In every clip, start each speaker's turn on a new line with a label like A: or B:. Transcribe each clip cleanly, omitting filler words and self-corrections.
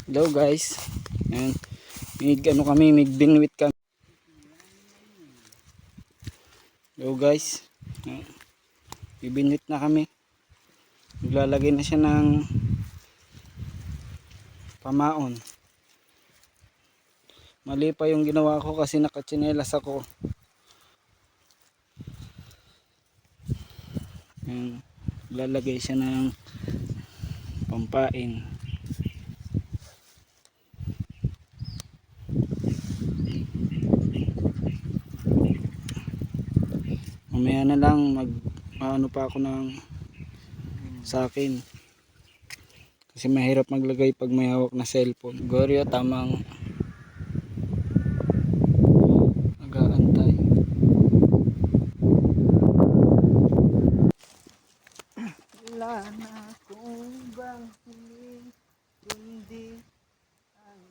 A: Hello guys. Ayan. May binwit kami. Hello guys. Ayan. May binwit na kami. Naglalagay na siya ng pamaon. Mali pa yung ginawa ko kasi nakatsinelas ako. Ayan. Naglalagay siya ng pampain. Mamaya na lang ano pa ako ng sa akin kasi mahirap maglagay pag may hawak na cellphone. Goryo tamang nag-aantay. Wala na akong bang hiling kundi ang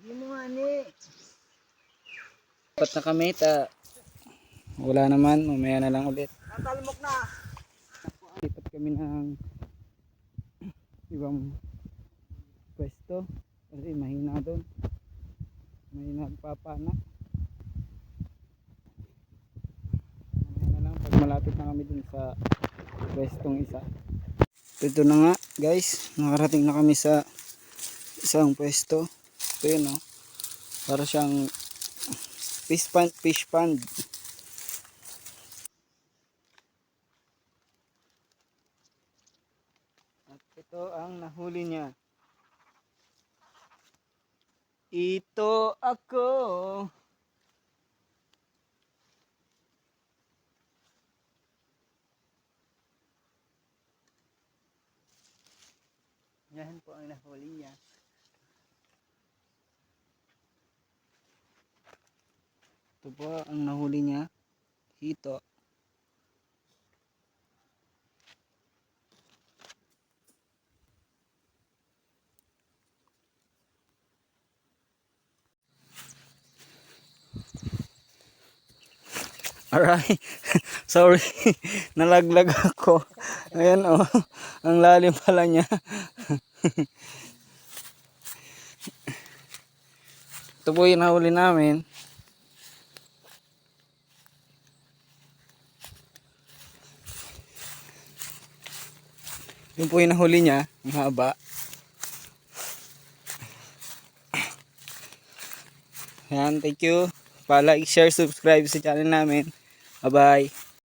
A: Hindi mo nga ni. Dapat na kami wala naman, mamaya na lang ulit.
B: Natalmok na.
A: Lipat kami ng ibang pwesto kasi mahina doon. Mahina nagpapana. Mamaya na lang pag malapit na kami dun sa pwestong isa. Ito na nga guys, nakarating na kami sa isang pwesto. Ito yun, oh. Para siyang fish pond. At ito ang nahuli niya. Ito ako. Yan po ang nahuli niya. Ito po ang nahuli niya. Hito. Alright. Sorry. Nalaglag ako. Ayan, oh. Ang lalim pala niya. Ito po yung nahuli namin. Yun po yung nahuli niya. Ang haba. Ayan, thank you. Pa-like, share, subscribe sa channel namin. Bye-bye.